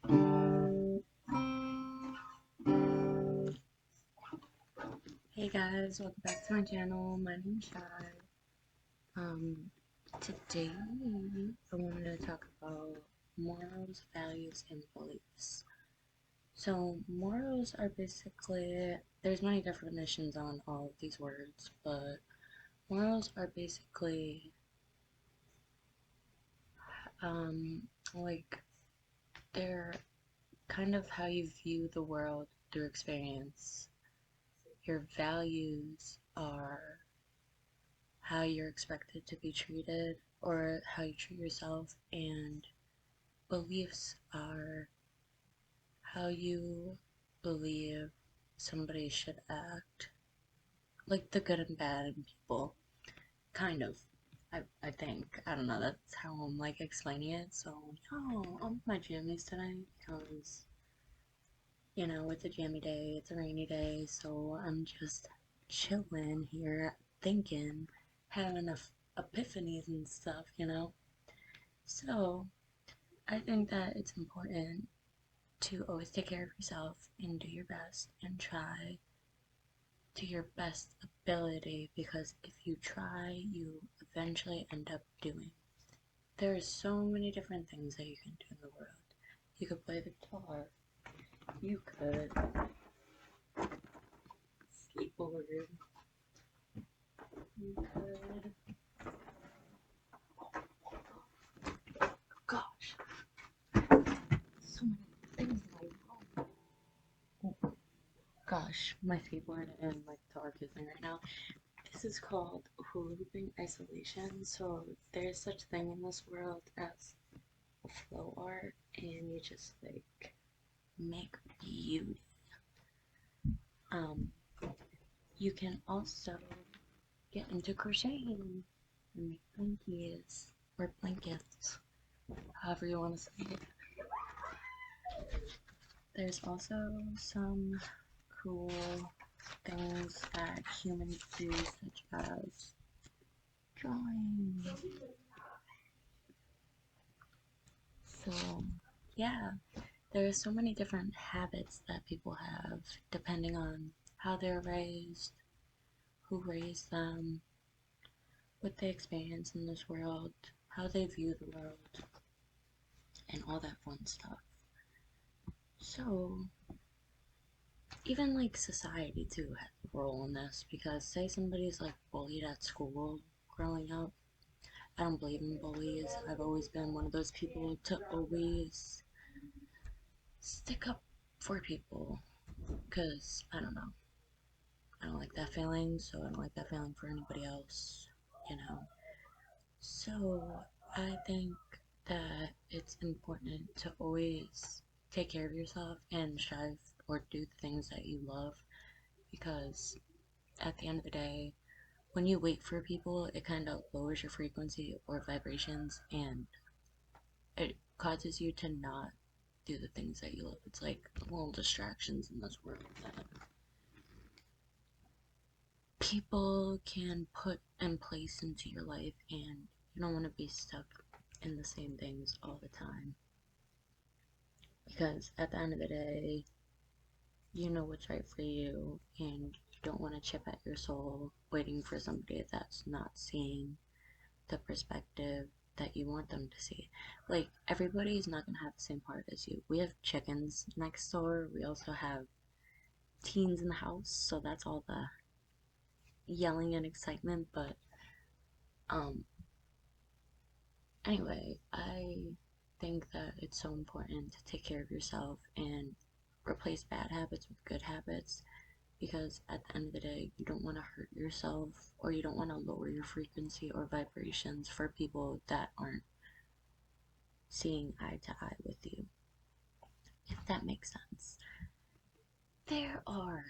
Hey guys, welcome back to my channel. My name's Shai. Um, Today I wanted to talk about morals, values, and beliefs. So morals are basically, there's many definitions on all of these words, but morals are basically um like they're kind of how you view the world through experience. Your values are how you're expected to be treated or how you treat yourself, and beliefs are how you believe somebody should act, like the good and bad in people, kind of. I think. I don't know, that's how I'm like explaining it. So, I'm with my jammies tonight because, it's a jammy day, it's a rainy day, so I'm just chilling here thinking, having epiphanies and stuff. So, I think that it's important to always take care of yourself and do your best and try to your best ability, because if you try, you eventually end up doing. There are so many different things that you can do in the world. You could play the guitar, you could skateboard, you could. Gosh, so many things that I love. Oh, gosh, my skateboard and my guitar kissing right now. This is called hula hooping isolation. So there's such thing in this world as flow art, and you just like make beauty. Um, you can also get into crocheting and make blankies or blankets, however you want to say it. There's also some cool things that humans do, such as drawing. So, yeah, there are so many different habits that people have depending on how they're raised, who raised them, what they experience in this world, how they view the world, and all that fun stuff. So, even like society too has a role in this, because say somebody's like bullied at school growing up. I don't believe in bullies. I've always been one of those people to always stick up for people, because I don't know. I don't like that feeling, so I don't like that feeling for anybody else, you know. So I think that it's important to always take care of yourself and strive or do the things that you love, because at the end of the day, when you wait for people, it kind of lowers your frequency or vibrations, and it causes you to not do the things that you love. It's like little distractions in this world that people can put and place into your life, and you don't want to be stuck in the same things all the time, because at the end of the day, you know what's right for you, and you don't want to chip at your soul waiting for somebody that's not seeing the perspective that you want them to see. Like, everybody's not gonna have the same heart as you. We have chickens next door, we also have teens in the house, so that's all the yelling and excitement. But um anyway, I think that it's so important to take care of yourself and replace bad habits with good habits, because at the end of the day, you don't want to hurt yourself, or you don't want to lower your frequency or vibrations for people that aren't seeing eye to eye with you, if that makes sense. There are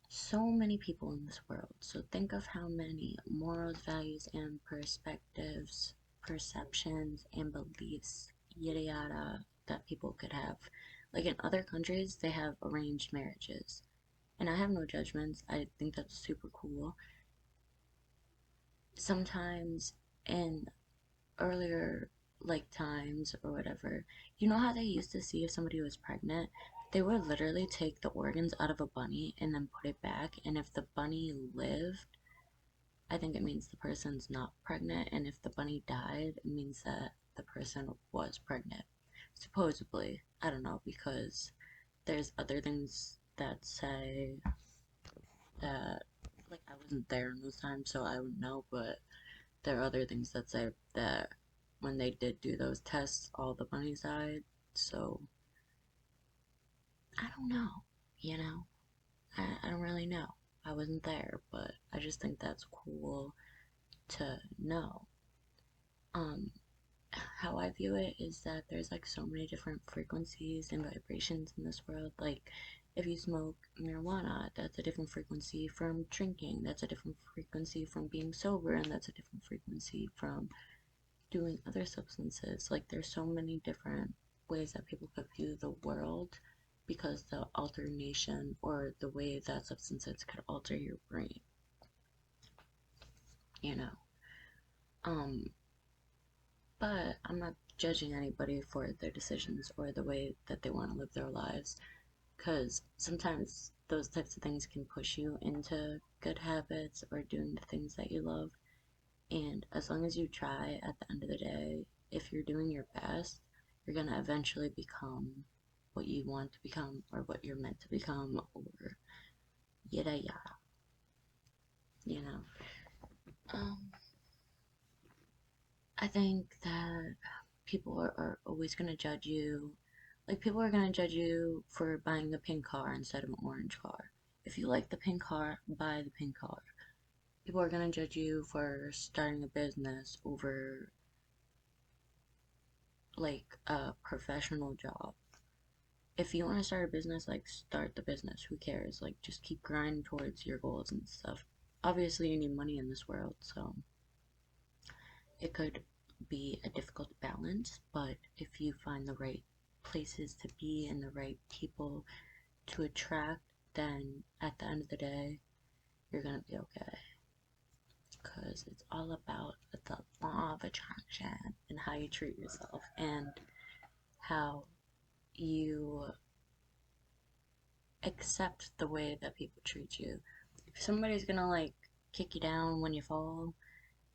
so many people in this world, so think of how many morals, values, and perspectives, perceptions, and beliefs, yada yada, that people could have. Like in other countries, they have arranged marriages. And I have no judgments, I think that's super cool. Sometimes in earlier like times or whatever, you know how they used to see if somebody was pregnant? They would literally take the organs out of a bunny and then put it back, and if the bunny lived, I think it means the person's not pregnant, and if the bunny died, it means that the person was pregnant. Supposedly. I don't know, because there's other things that say that, like, I wasn't there in those times, so I wouldn't know, but there are other things that say that when they did do those tests, all the bunnies died, so I don't know, you know? I don't really know. I wasn't there, but I just think that's cool to know. Um, how I view it is that there's like so many different frequencies and vibrations in this world. Like, if you smoke marijuana, that's a different frequency from drinking, that's a different frequency from being sober, and that's a different frequency from doing other substances. Like, there's so many different ways that people could view the world because the alternation or the way that substances could alter your brain, you know. Um, but I'm not judging anybody for their decisions or the way that they want to live their lives, because sometimes those types of things can push you into good habits or doing the things that you love. And as long as you try, at the end of the day, if you're doing your best, you're gonna eventually become what you want to become or what you're meant to become, or yada yada, you know. Um, I think that people are always gonna judge you. Like, people are gonna judge you for buying a pink car instead of an orange car. If you like the pink car, buy the pink car. People are gonna judge you for starting a business over like a professional job. If you want to start a business, like, start the business. Who cares? Like, just keep grinding towards your goals and stuff. Obviously, you need money in this world, so it could be a difficult balance, but if you find the right places to be and the right people to attract, then at the end of the day, you're gonna be okay. Because it's all about the law of attraction and how you treat yourself and how you accept the way that people treat you. If somebody's gonna like kick you down when you fall,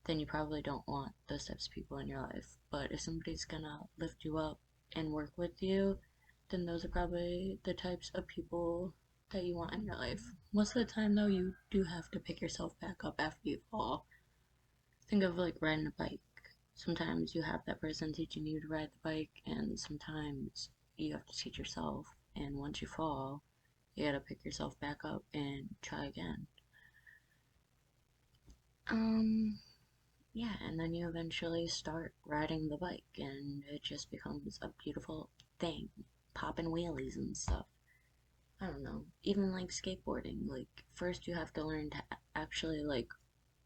then you probably don't want those types of people in your life. But if somebody's gonna lift you up and work with you, then those are probably the types of people that you want in your life. Most of the time, though, you do have to pick yourself back up after you fall. Think of like riding a bike. Sometimes you have that person teaching you to ride the bike, and sometimes you have to teach yourself. And once you fall, you gotta pick yourself back up and try again. Um, yeah, and then you eventually start riding the bike, and it just becomes a beautiful thing, popping wheelies and stuff. I don't know, even like skateboarding. Like, first you have to learn to actually like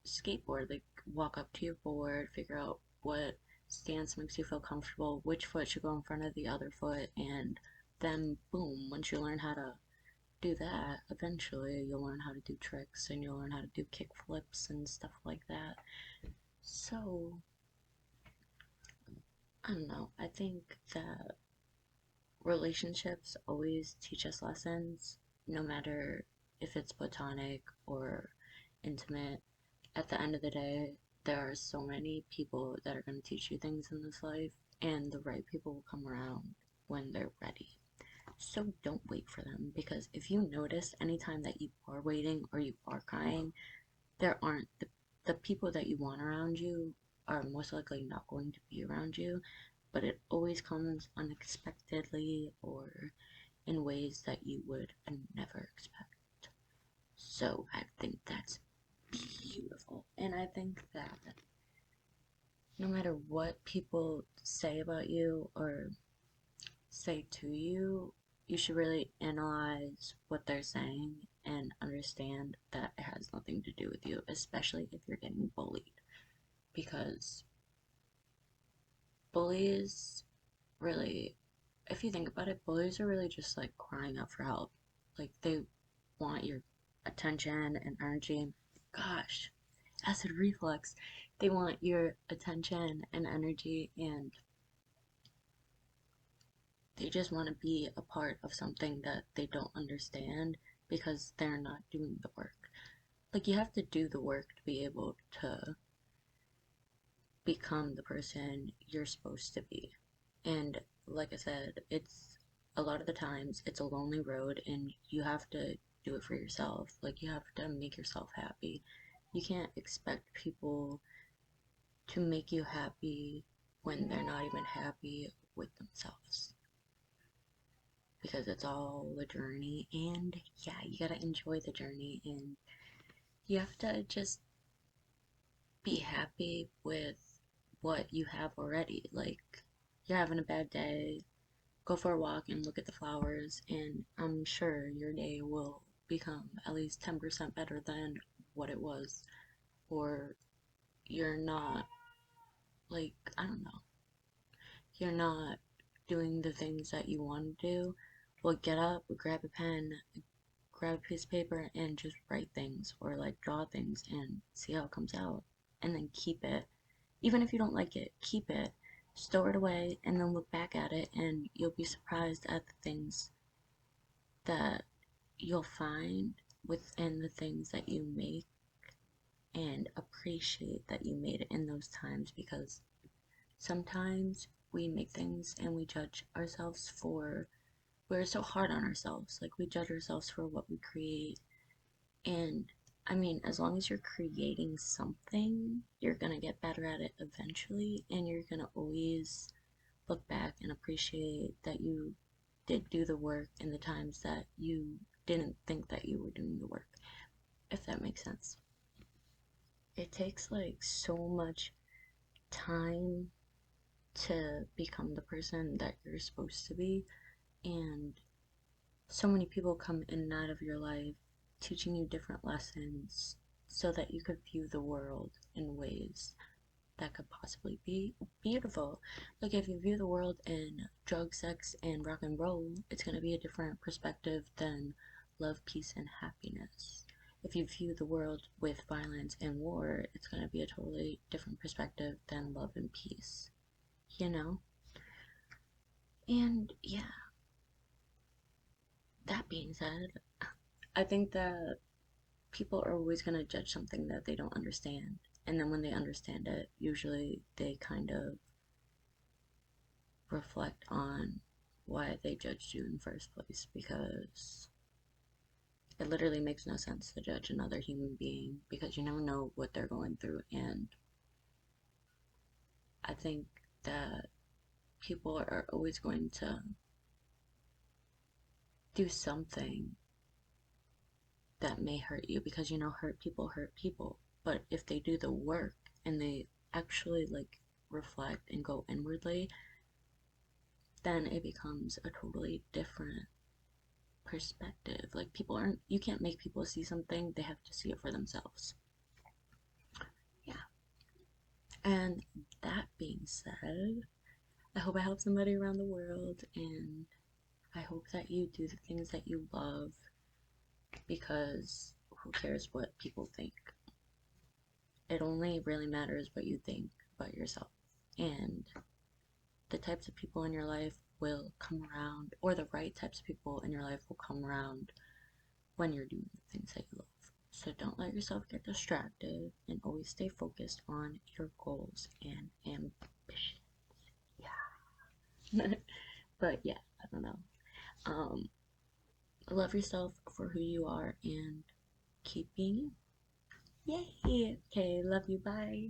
skateboard, like walk up to your board, figure out what stance makes you feel comfortable, which foot should go in front of the other foot, and then boom, once you learn how to do that, eventually you'll learn how to do tricks and you'll learn how to do kick flips and stuff like that. So, I don't know. I think that relationships always teach us lessons, no matter if it's platonic or intimate. At the end of the day, there are so many people that are going to teach you things in this life, and the right people will come around when they're ready. So don't wait for them, because if you notice anytime that you are waiting or you are crying, there aren't the people that you want around you are most likely not going to be around you, but it always comes unexpectedly or in ways that you would never expect. So I think that's beautiful. And I think that no matter what people say about you or say to you, you should really analyze what they're saying and understand that it has nothing to do with you, especially if you're getting bullied. Because bullies really, if you think about it, bullies are really just like crying out for help. Like, they want your attention and energy. Gosh, acid reflux. They want your attention and energy, and they just want to be a part of something that they don't understand because they're not doing the work. Like, you have to do the work to be able to become the person you're supposed to be. And like I said, it's a lot of the times it's a lonely road and you have to do it for yourself. Like, you have to make yourself happy. You can't expect people to make you happy when they're not even happy with themselves, because it's all a journey. And yeah, you gotta enjoy the journey, and you have to just be happy with what you have already. Like, you're having a bad day, go for a walk and look at the flowers, and I'm sure your day will become at least 10% better than what it was. Or you're not, like, I don't know, you're not doing the things that you want to do. Well, get up, grab a pen, grab a piece of paper, and just write things or like draw things and see how it comes out. And then keep it. Even if you don't like it, keep it, store it away, and then look back at it, and you'll be surprised at the things that you'll find within the things that you make, and appreciate that you made it in those times, because sometimes we make things and we judge ourselves for, we're so hard on ourselves. Like, we judge ourselves for what we create. And I mean, as long as you're creating something, you're gonna get better at it eventually, and you're gonna always look back and appreciate that you did do the work in the times that you didn't think that you were doing the work, if that makes sense. It takes like so much time to become the person that you're supposed to be, and so many people come in and out of your life teaching you different lessons so that you could view the world in ways that could possibly be beautiful. Like, if you view the world in drug, sex, and rock and roll, it's going to be a different perspective than love, peace, and happiness. If you view the world with violence and war, it's going to be a totally different perspective than love and peace, you know? And yeah, that being said, I think that people are always going to judge something that they don't understand. And then when they understand it, usually they kind of reflect on why they judged you in the first place, because it literally makes no sense to judge another human being because you never know what they're going through. And I think that people are always going to do something that may hurt you, because hurt people hurt people. But if they do the work and they actually like reflect and go inwardly, then it becomes a totally different perspective. Like, people aren't, you can't make people see something, they have to see it for themselves. Yeah. And that being said, I hope I help somebody around the world, and I hope that you do the things that you love, because who cares what people think? It only really matters what you think about yourself. And the types of people in your life will come around, or the right types of people in your life will come around when you're doing the things that you love. So don't let yourself get distracted, and always stay focused on your goals and ambitions. Yeah. But yeah, I don't know. Um, love yourself for who you are and keep being you. Yay! Okay, love you. Bye.